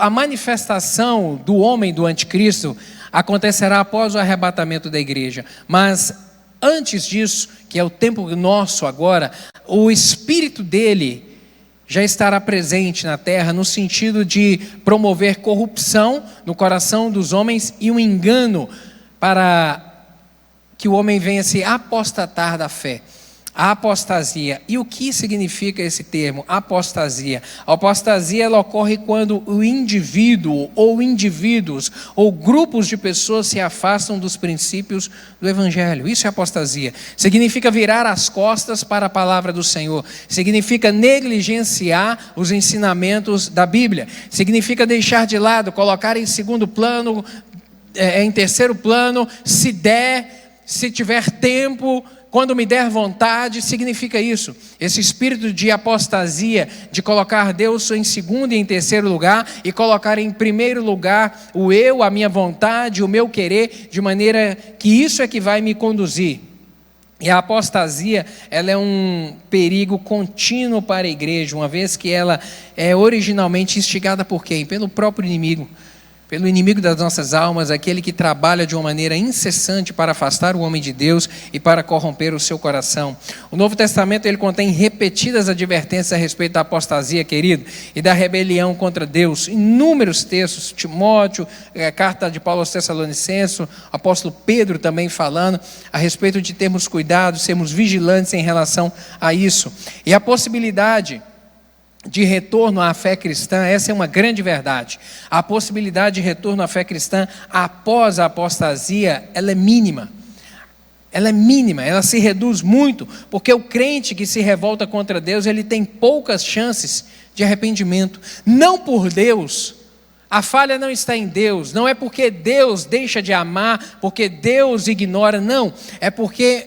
A: a manifestação do homem do anticristo acontecerá após o arrebatamento da igreja. Mas antes disso, que é o tempo nosso agora, o espírito dele já estará presente na terra, no sentido de promover corrupção no coração dos homens e um engano para que o homem venha se apostatar da fé. A apostasia. E o que significa esse termo, apostasia? A apostasia ela ocorre quando o indivíduo ou indivíduos ou grupos de pessoas se afastam dos princípios do Evangelho. Isso é apostasia. Significa virar as costas para a palavra do Senhor. Significa negligenciar os ensinamentos da Bíblia. Significa deixar de lado, colocar em segundo plano, em terceiro plano, se tiver tempo, quando me der vontade. Significa isso. Esse espírito de apostasia, de colocar Deus em segundo e em terceiro lugar, e colocar em primeiro lugar o eu, a minha vontade, o meu querer, de maneira que isso é que vai me conduzir. E a apostasia, ela é um perigo contínuo para a igreja, uma vez que ela é originalmente instigada por quem? Pelo próprio inimigo. pelo inimigo das nossas almas, aquele que trabalha de uma maneira incessante para afastar o homem de Deus e para corromper o seu coração. O Novo Testamento ele contém repetidas advertências a respeito da apostasia, querido, e da rebelião contra Deus. Inúmeros textos, Timóteo, carta de Paulo aos Tessalonicenses, o apóstolo Pedro também falando a respeito de termos cuidado, sermos vigilantes em relação a isso. E a possibilidade de retorno à fé cristã, essa é uma grande verdade. A possibilidade de retorno à fé cristã após a apostasia, ela é mínima. Ela é mínima, ela se reduz muito, porque o crente que se revolta contra Deus, ele tem poucas chances de arrependimento. Não por Deus, a falha não está em Deus, não é porque Deus deixa de amar, porque Deus ignora, não. É porque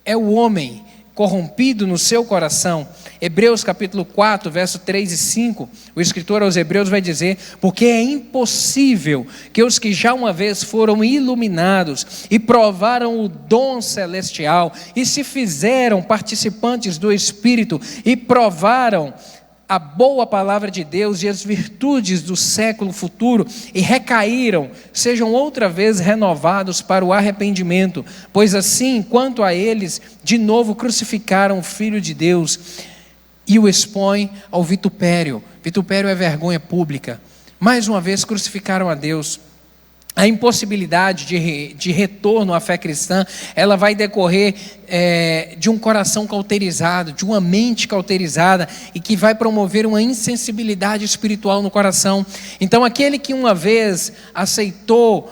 A: é o homem corrompido no seu coração. Hebreus capítulo 4, verso 3 e 5, o escritor aos Hebreus vai dizer: porque é impossível que os que já uma vez foram iluminados e provaram o dom celestial e se fizeram participantes do Espírito e provaram a boa palavra de Deus e as virtudes do século futuro e recaíram, sejam outra vez renovados para o arrependimento, pois assim, quanto a eles, de novo crucificaram o Filho de Deus e o expõem ao vitupério. Vitupério é vergonha pública. Mais uma vez crucificaram a Deus. A impossibilidade de retorno à fé cristã, ela vai decorrer de um coração cauterizado, de uma mente cauterizada, e que vai promover uma insensibilidade espiritual no coração. Então, aquele que uma vez aceitou,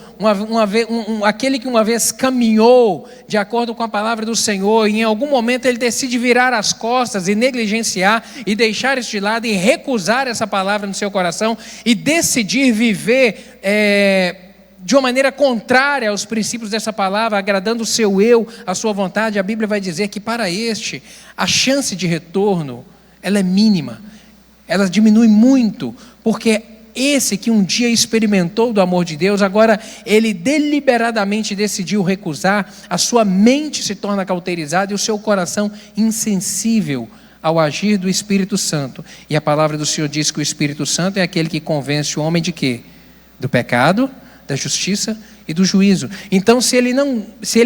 A: aquele que uma vez caminhou de acordo com a palavra do Senhor, e em algum momento ele decide virar as costas e negligenciar, e deixar isso de lado, e recusar essa palavra no seu coração, e decidir viver de uma maneira contrária aos princípios dessa palavra, agradando o seu eu, a sua vontade, a Bíblia vai dizer que para este, a chance de retorno, ela é mínima, ela diminui muito, porque esse que um dia experimentou do amor de Deus, agora ele deliberadamente decidiu recusar, a sua mente se torna cauterizada e o seu coração insensível ao agir do Espírito Santo. E a palavra do Senhor diz que o Espírito Santo é aquele que convence o homem de quê? Do pecado, da justiça e do juízo. Então, se ele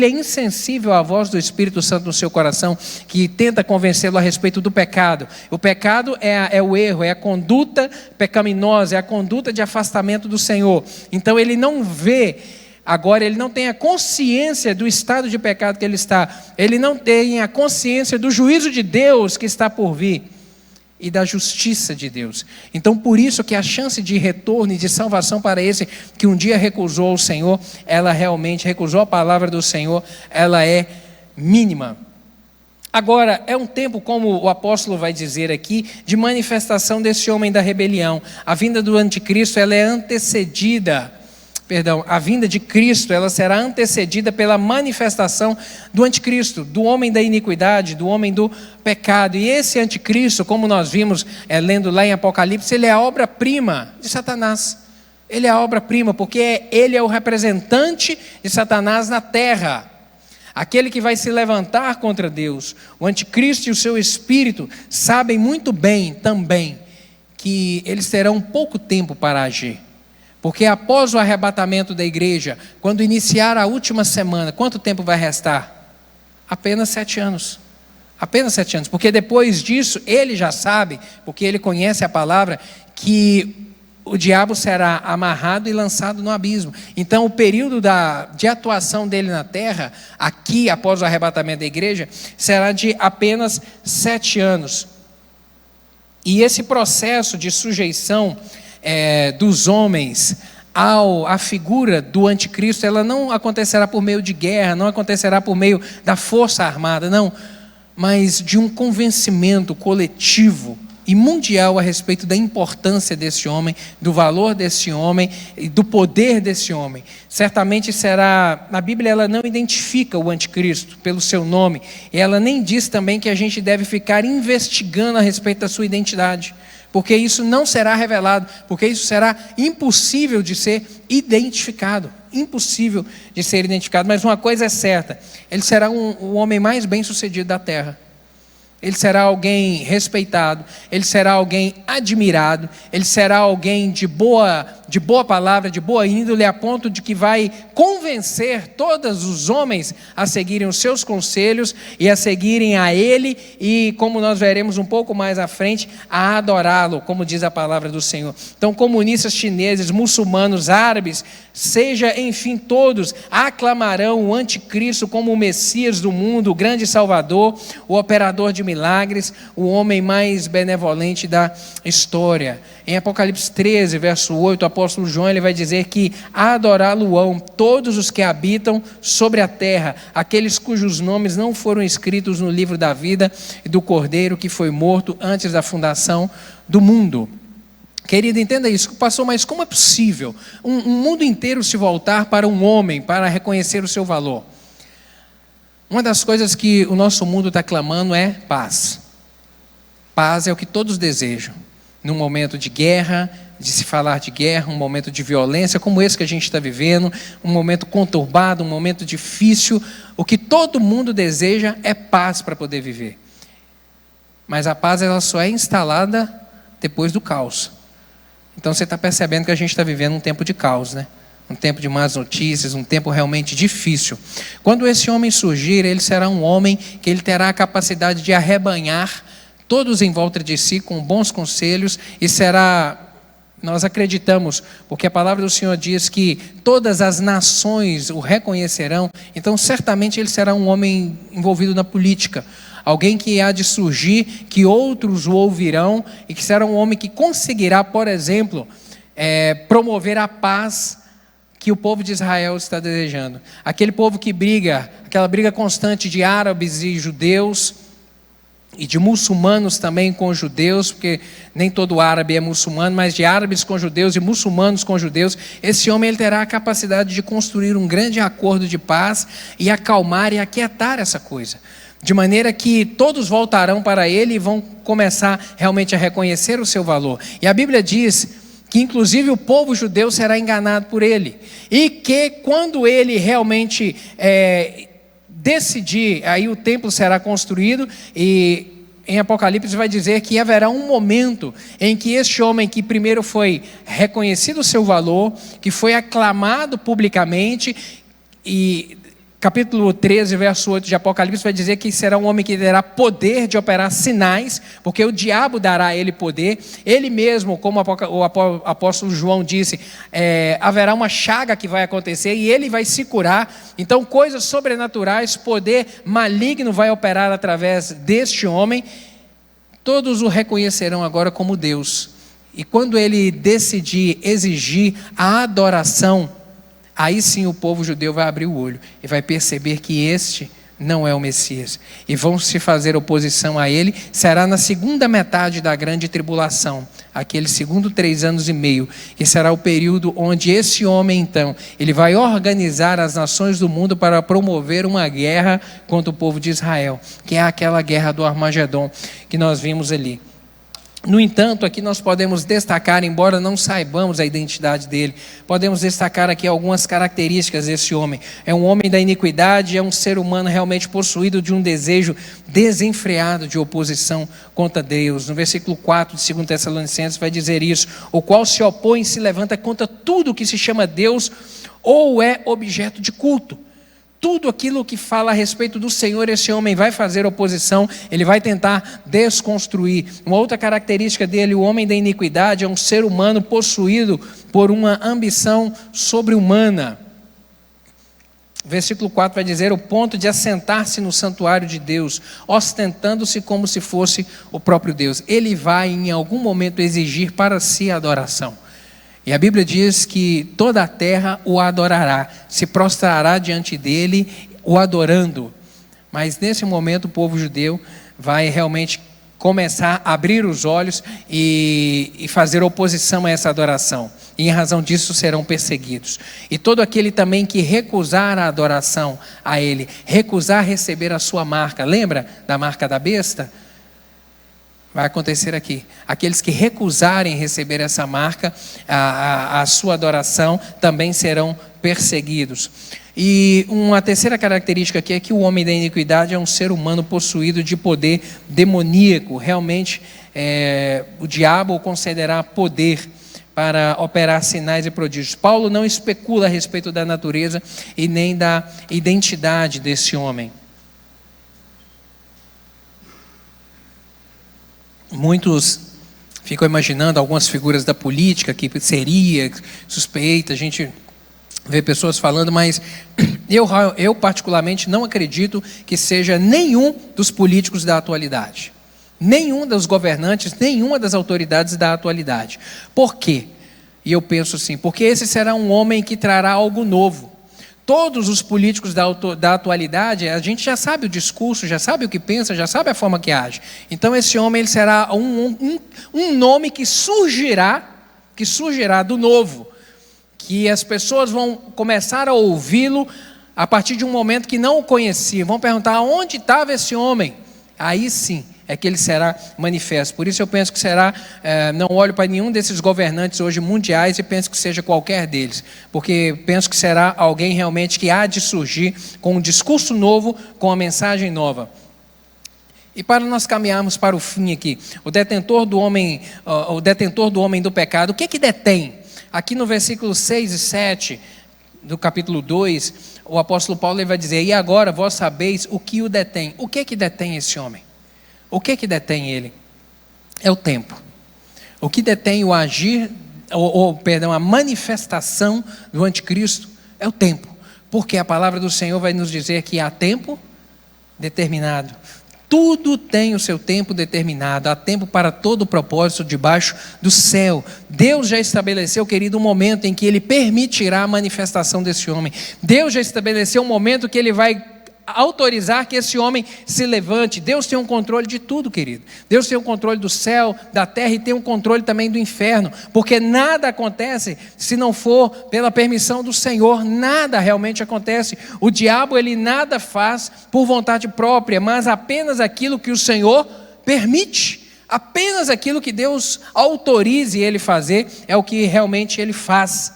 A: é insensível à voz do Espírito Santo no seu coração, que tenta convencê-lo a respeito do pecado, o pecado é o erro, é a conduta pecaminosa, é a conduta de afastamento do Senhor. Então, ele não vê, agora ele não tem a consciência do estado de pecado que ele está, ele não tem a consciência do juízo de Deus que está por vir e da justiça de Deus. Então, por isso que a chance de retorno e de salvação para esse que um dia recusou o Senhor, ela realmente recusou a palavra do Senhor, ela é mínima. Agora, é um tempo, como o apóstolo vai dizer aqui, de manifestação desse homem da rebelião. A vinda do anticristo, ela é antecedida, a vinda de Cristo, ela será antecedida pela manifestação do anticristo, do homem da iniquidade, do homem do pecado. E esse anticristo, como nós vimos lendo lá em Apocalipse, ele é a obra-prima de Satanás. Ele é a obra-prima, porque ele é o representante de Satanás na terra. Aquele que vai se levantar contra Deus. O anticristo e o seu espírito sabem muito bem também que eles terão pouco tempo para agir. Porque após o arrebatamento da igreja, quando iniciar a última semana, quanto tempo vai restar? Apenas 7 anos. Apenas 7 anos. Porque depois disso, ele já sabe, porque ele conhece a palavra, que o diabo será amarrado e lançado no abismo. Então, o período de atuação dele na terra, aqui após o arrebatamento da igreja, será de apenas 7 anos. E esse processo de sujeição dos homens à figura do anticristo, ela não acontecerá por meio de guerra, não acontecerá por meio da força armada, não, mas de um convencimento coletivo e mundial a respeito da importância desse homem, do valor desse homem e do poder desse homem. Certamente será, na Bíblia ela não identifica o anticristo pelo seu nome, e ela nem diz também que a gente deve ficar investigando a respeito da sua identidade, porque isso não será revelado, porque isso será impossível de ser identificado, impossível de ser identificado. Mas uma coisa é certa, ele será o homem mais bem sucedido da terra. Ele será alguém respeitado, ele será alguém admirado, ele será alguém de boa palavra, de boa índole, a ponto de que vai convencer todos os homens a seguirem os seus conselhos e a seguirem a ele e, como nós veremos um pouco mais à frente, a adorá-lo, como diz a palavra do Senhor. Então, comunistas chineses, muçulmanos, árabes, seja, enfim, todos aclamarão o anticristo como o Messias do mundo, o grande Salvador, o operador de milagres, o homem mais benevolente da história. Em Apocalipse 13, verso 8, o apóstolo João ele vai dizer que adorá-lo-ão todos os que habitam sobre a terra, aqueles cujos nomes não foram escritos no livro da vida e do Cordeiro que foi morto antes da fundação do mundo. Querido, entenda isso, pastor, mas como é possível um mundo inteiro se voltar para um homem, para reconhecer o seu valor? Uma das coisas que o nosso mundo está clamando é paz. Paz é o que todos desejam. Num momento de guerra, de se falar de guerra, um momento de violência como esse que a gente está vivendo, um momento conturbado, um momento difícil, o que todo mundo deseja é paz para poder viver. Mas a paz ela só é instalada depois do caos. Então você está percebendo que a gente está vivendo um tempo de caos, né? Um tempo de más notícias, um tempo realmente difícil. Quando esse homem surgir, ele será um homem que ele terá a capacidade de arrebanhar todos em volta de si com bons conselhos e será, nós acreditamos, porque a palavra do Senhor diz que todas as nações o reconhecerão, então certamente ele será um homem envolvido na política. Alguém que há de surgir, que outros o ouvirão e que será um homem que conseguirá, por exemplo, promover a paz que o povo de Israel está desejando. Aquele povo que briga, aquela briga constante de árabes e judeus, e de muçulmanos também com judeus, porque nem todo árabe é muçulmano, mas de árabes com judeus e muçulmanos com judeus, esse homem ele terá a capacidade de construir um grande acordo de paz e acalmar e aquietar essa coisa. De maneira que todos voltarão para ele e vão começar realmente a reconhecer o seu valor. E a Bíblia diz que inclusive o povo judeu será enganado por ele. E que quando ele realmente decidir, aí o templo será construído e em Apocalipse vai dizer que haverá um momento em que este homem que primeiro foi reconhecido o seu valor, que foi aclamado publicamente e capítulo 13, verso 8 de Apocalipse vai dizer que será um homem que terá poder de operar sinais, porque o diabo dará a ele poder, ele mesmo, como o apóstolo João disse, haverá uma chaga que vai acontecer e ele vai se curar, então coisas sobrenaturais, poder maligno vai operar através deste homem, todos o reconhecerão agora como Deus, e quando ele decidir exigir a adoração, aí sim o povo judeu vai abrir o olho e vai perceber que este não é o Messias. E vão se fazer oposição a ele, será na segunda metade da grande tribulação, aquele segundo 3 anos e meio, que será o período onde esse homem então, ele vai organizar as nações do mundo para promover uma guerra contra o povo de Israel, que é aquela guerra do Armagedon que nós vimos ali. No entanto, aqui nós podemos destacar, embora não saibamos a identidade dele, podemos destacar aqui algumas características desse homem. É um homem da iniquidade, é um ser humano realmente possuído de um desejo desenfreado de oposição contra Deus. No versículo 4 de 2 Tessalonicenses vai dizer isso: o qual se opõe e se levanta contra tudo que se chama Deus ou é objeto de culto. Tudo aquilo que fala a respeito do Senhor, esse homem vai fazer oposição, ele vai tentar desconstruir. Uma outra característica dele, o homem da iniquidade, é um ser humano possuído por uma ambição sobre-humana. Versículo 4 vai dizer: o ponto de assentar-se no santuário de Deus, ostentando-se como se fosse o próprio Deus. Ele vai em algum momento exigir para si a adoração. E a Bíblia diz que toda a terra o adorará, se prostrará diante dele, o adorando. Mas nesse momento o povo judeu vai realmente começar a abrir os olhos e fazer oposição a essa adoração. E em razão disso serão perseguidos. E todo aquele também que recusar a adoração a ele, recusar receber a sua marca, lembra da marca da besta? Vai acontecer aqui. Aqueles que recusarem receber essa marca, a sua adoração, também serão perseguidos. E uma terceira característica aqui é que o homem da iniquidade é um ser humano possuído de poder demoníaco. Realmente, o diabo o concederá poder para operar sinais e prodígios. Paulo não especula a respeito da natureza e nem da identidade desse homem. Muitos ficam imaginando algumas figuras da política que seria suspeita, a gente vê pessoas falando, mas eu particularmente não acredito que seja nenhum dos políticos da atualidade. Nenhum dos governantes, nenhuma das autoridades da atualidade. Por quê? E eu penso assim, porque esse será um homem que trará algo novo. Todos os políticos da atualidade, a gente já sabe o discurso, já sabe o que pensa, já sabe a forma que age. Então esse homem ele será um nome que surgirá do novo. Que as pessoas vão começar a ouvi-lo a partir de um momento que não o conheciam. Vão perguntar, onde estava esse homem? Aí sim é que ele será manifesto. Por isso eu penso que será, não olho para nenhum desses governantes hoje mundiais e penso que seja qualquer deles, porque penso que será alguém realmente que há de surgir com um discurso novo, com uma mensagem nova. E para nós caminharmos para o fim aqui, o detentor do homem do pecado, o que é que detém? Aqui no versículo 6 e 7 do capítulo 2, o apóstolo Paulo ele vai dizer, e agora vós sabeis o que o detém. O que é que detém esse homem? O que é que detém ele? É o tempo. O que detém o agir, a manifestação do anticristo é o tempo. Porque a palavra do Senhor vai nos dizer que há tempo determinado. Tudo tem o seu tempo determinado, há tempo para todo o propósito debaixo do céu. Deus já estabeleceu, querido, um momento em que Ele permitirá a manifestação desse homem. Deus já estabeleceu um momento que Ele vai autorizar que esse homem se levante. Deus tem um controle de tudo, querido. Deus tem um controle do céu, da terra e tem um controle também do inferno, porque nada acontece se não for pela permissão do Senhor. Nada realmente acontece. O diabo ele nada faz por vontade própria, mas apenas aquilo que o Senhor permite. Apenas aquilo que Deus autorize ele fazer é o que realmente ele faz.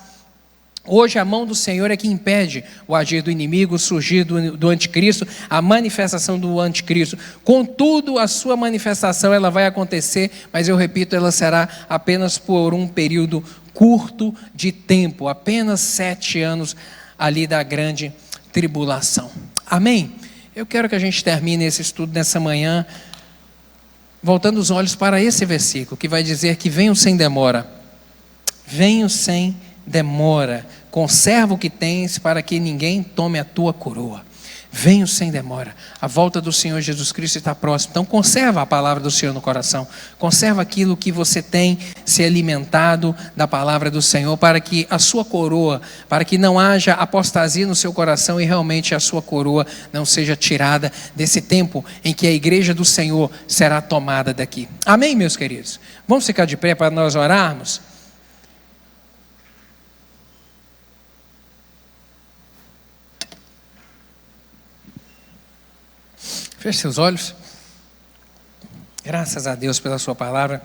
A: Hoje a mão do Senhor é que impede o agir do inimigo, o surgir do anticristo, a manifestação do anticristo. Contudo, a sua manifestação ela vai acontecer, mas eu repito, ela será apenas por um período curto de tempo, apenas 7 anos ali da grande tribulação. Amém? Eu quero que a gente termine esse estudo nessa manhã, voltando os olhos para esse versículo, que vai dizer que venham sem demora. Venham sem demora, conserva o que tens para que ninguém tome a tua coroa. Venho sem demora, a volta do Senhor Jesus Cristo está próxima, então conserva a palavra do Senhor no coração, conserva aquilo que você tem se alimentado da palavra do Senhor, para que a sua coroa, para que não haja apostasia no seu coração e realmente a sua coroa não seja tirada desse tempo em que a igreja do Senhor será tomada daqui. Amém, meus queridos? Vamos ficar de pé para nós orarmos? Feche seus olhos. Graças a Deus pela sua palavra,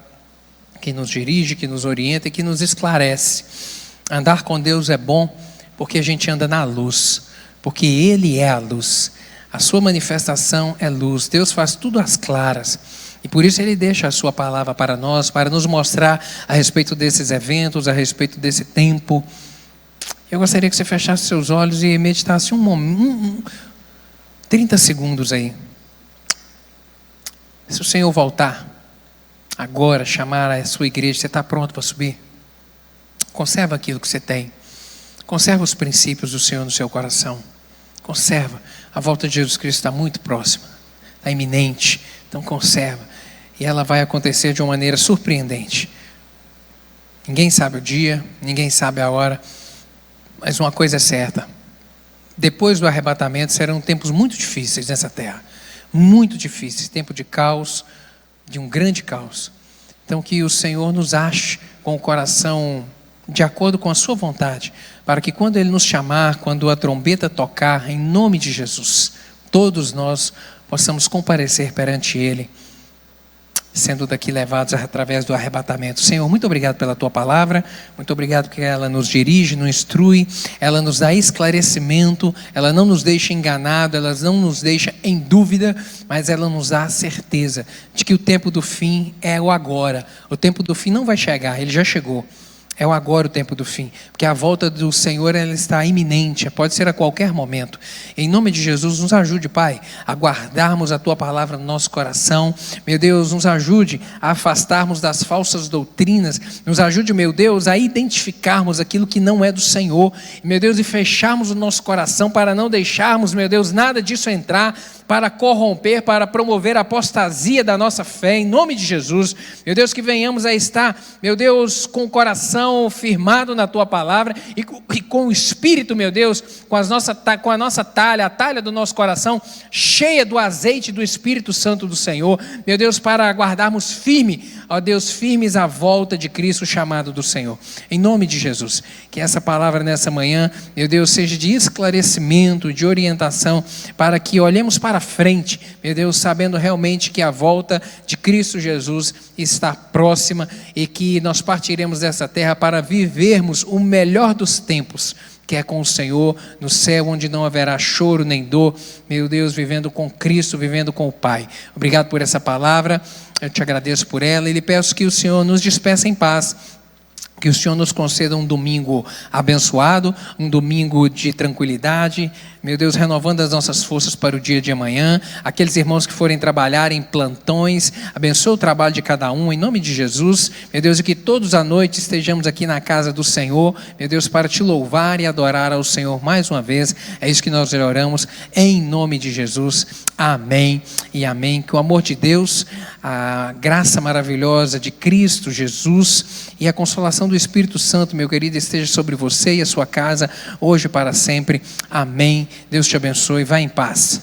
A: que nos dirige, que nos orienta e que nos esclarece. Andar com Deus é bom, porque a gente anda na luz, porque Ele é a luz. A sua manifestação é luz. Deus faz tudo às claras. E por isso Ele deixa a sua palavra para nós, para nos mostrar a respeito desses eventos, a respeito desse tempo. Eu gostaria que você fechasse seus olhos e meditasse 30 segundos aí. Se o Senhor voltar agora, chamar a sua igreja, você está pronto para subir? Conserva aquilo que você tem. Conserva os princípios do Senhor no seu coração. Conserva. A volta de Jesus Cristo está muito próxima. Está iminente. Então conserva. E ela vai acontecer de uma maneira surpreendente. Ninguém sabe o dia, ninguém sabe a hora. Mas uma coisa é certa. Depois do arrebatamento serão tempos muito difíceis nessa terra. Muito difíceis, tempo de caos, de um grande caos. Então que o Senhor nos ache com o coração de acordo com a sua vontade, para que quando Ele nos chamar, quando a trombeta tocar, em nome de Jesus, todos nós possamos comparecer perante Ele, sendo daqui levados através do arrebatamento. Senhor, muito obrigado pela tua palavra, muito obrigado que ela nos dirige, nos instrui, ela nos dá esclarecimento, ela não nos deixa enganado, ela não nos deixa em dúvida, mas ela nos dá a certeza de que o tempo do fim é o agora. O tempo do fim não vai chegar, ele já chegou. É o agora o tempo do fim, porque a volta do Senhor ela está iminente, pode ser a qualquer momento. Em nome de Jesus, nos ajude, Pai, a guardarmos a Tua palavra no nosso coração. Meu Deus, nos ajude a afastarmos das falsas doutrinas. Nos ajude, meu Deus, a identificarmos aquilo que não é do Senhor. Meu Deus, e fecharmos o nosso coração para não deixarmos, meu Deus, nada disso entrar, para corromper, para promover a apostasia da nossa fé, em nome de Jesus. Meu Deus, que venhamos a estar, meu Deus, com o coração firmado na Tua palavra e com o Espírito, meu Deus, com a nossa talha, a talha do nosso coração, cheia do azeite do Espírito Santo do Senhor, meu Deus, para aguardarmos firme, ó Deus, firmes à volta de Cristo, o chamado do Senhor. Em nome de Jesus, que essa palavra nessa manhã, meu Deus, seja de esclarecimento, de orientação, para que olhemos para frente, meu Deus, sabendo realmente que a volta de Cristo Jesus está próxima e que nós partiremos dessa terra para vivermos o melhor dos tempos, que é com o Senhor, no céu onde não haverá choro nem dor, meu Deus, vivendo com Cristo, vivendo com o Pai. Obrigado por essa palavra, eu te agradeço por ela e lhe peço que o Senhor nos despeça em paz. Que o Senhor nos conceda um domingo abençoado, um domingo de tranquilidade, meu Deus, renovando as nossas forças para o dia de amanhã. Aqueles irmãos que forem trabalhar em plantões, abençoa o trabalho de cada um, em nome de Jesus, meu Deus, e que todos à noite estejamos aqui na casa do Senhor, meu Deus, para te louvar e adorar ao Senhor mais uma vez. É isso que nós oramos, em nome de Jesus, amém e amém. Que o amor de Deus, a graça maravilhosa de Cristo Jesus e a consolação do Espírito Santo, meu querido, esteja sobre você e a sua casa, hoje e para sempre, amém. Deus te abençoe, vá em paz.